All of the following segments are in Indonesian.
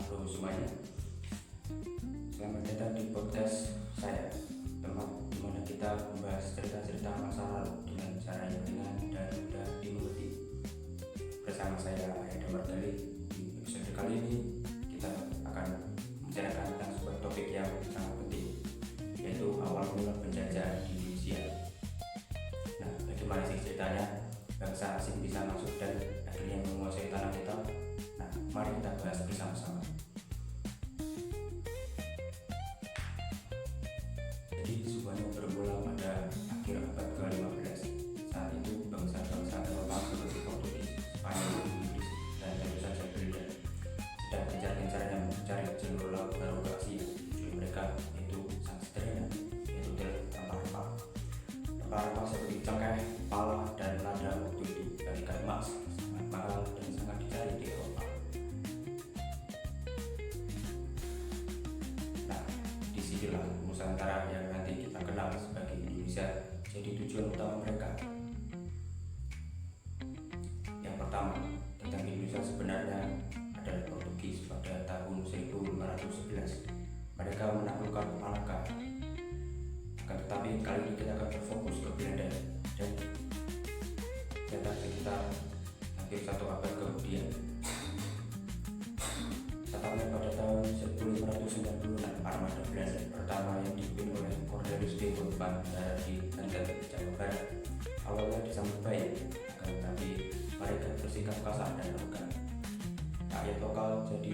Halo semuanya, selamat datang di podcast saya, tempat dimana kita membahas cerita-cerita masa lalu dengan cara yang ringan dan mudah dimengerti. Bersama saya Ayada Margali. Di episode kali ini kita akan membicarakan tentang sebuah topik yang sangat penting, yaitu awal mula penjajahan di Indonesia. Nah, bagaimana sih ceritanya bangsa asing bisa masuk dan akhirnya menguasai tanah kita? Nah, mari kita bahas bersama-sama. Jadi semuanya bermula pada akhir abad ke-15. Saat itu bangsa-bangsa Eropa seperti Portugis, Spanyol, Inggris, dan tentu saja Belanda sedang gencar-gencarnya mencari jalur laut baru ke Asia. Tujuan mereka itu sangat sederhana, yaitu rempah-rempah. Rempah-rempah seperti cengkeh, pala, dan lada waktu itu bagaikan emas, sangat mahal dan sangat dicari di Eropa. Nah, disinilah Nusantara yang nanti kita kenal sebagai Indonesia jadi tujuan utama mereka. Yang pertama, tentang Indonesia sebenarnya adalah Portugis pada tahun 1511. Mereka menaklukkan Malaka. Akan tetapi kali ini kita akan berfokus ke Belanda dan ternyata sekitar hampir satu abad kemudian. Tepatnya pada tahun 1596, armada Belanda pertama yang dipimpin oleh Cornelis de Bontebal dari Banten, Jawa Barat awalnya disambut baik, akan tetapi mereka bersikap kasar dan arogan. Rakyat lokal jadi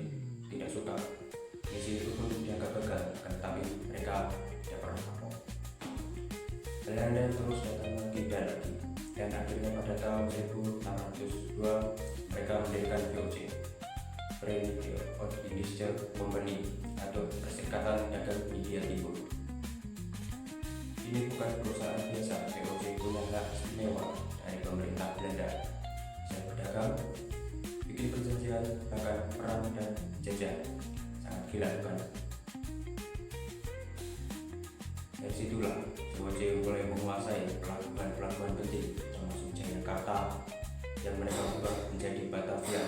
tidak suka. Misi itu pun dianggap gagal, akan tetapi mereka tidak pernah kapok. Belanda terus datang lagi dan lagi, dan akhirnya pada tahun 1602 mereka mendirikan VOC, British East India Company, atau Perserikatan Dagang India Timur. Ini bukan perusahaan biasa. VOC punya hak istimewa dari pemerintah Belanda, bisa berdagang, bikin perjanjian, bahkan perang dan jajah. Sangat gila bukan? Dari situlah VOC mulai menguasai pelabuhan-pelabuhan penting termasuk Jayakarta yang mereka ubah menjadi Batavia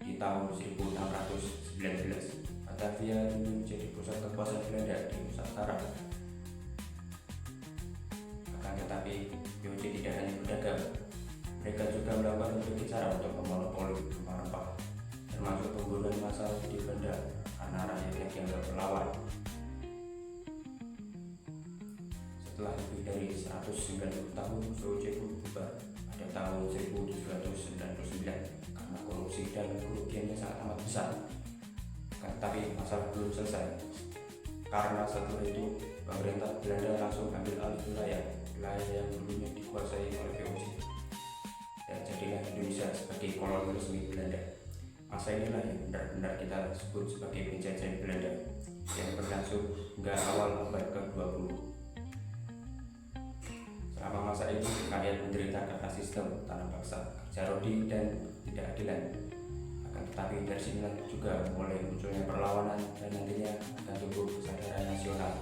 di tahun 1619. Batavia ini menjadi pusat kekuasaan Belanda di Nusantara. Akan tetapi VOC tidak hanya berdagang, mereka juga melakukan berbagai cara untuk memonopoli rempah-rempah, termasuk pembunuhan massal di Belanda karena rakyat yang dianggap melawan. Setelah lebih dari 190 tahun, VOC pun bubar pada tahun 1799 karena korupsi dan kerugiannya sangat amat besar. Tapi masalah belum selesai, karena setelah itu pemerintah Belanda langsung ambil alih wilayah yang dulunya dikuasai oleh VOC, dan jadilah Indonesia sebagai koloni resmi Belanda. Masa inilah yang benar-benar kita sebut sebagai penjajahan Belanda yang berlangsung hingga awal abad ke-20. Selama masa itu, rakyat menderita karena sistem tanah paksa, kerja rodi, dan ketidakadilan. Akan tetapi dari sinilah juga mulai munculnya perlawanan dan nantinya akan tumbuh kesadaran nasional.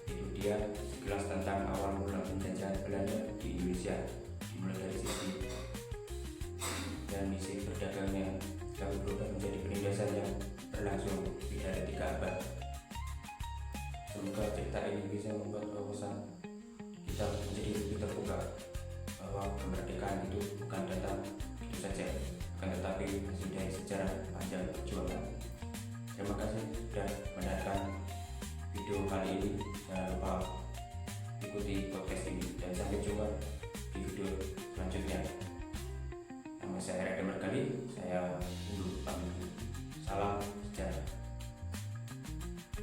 Itu dia sekilas tentang awal mula penjajahan Belanda di Indonesia, dimulai dari sisi dan misi berdagangnya yang berubah menjadi penindasan yang berlangsung lebih dari 3 abad. Semoga cerita ini bisa membuat wawasan kita menjadi lebih terbuka bahwa kemerdekaan itu bukan datang begitu saja, akan tetapi hasil dari sejarah panjang perjuangan. Terima kasih sudah menonton video kali ini. Jangan lupa ikuti podcast ini dan sampai jumpa di video selanjutnya. Nama saya Ayada Margali, saya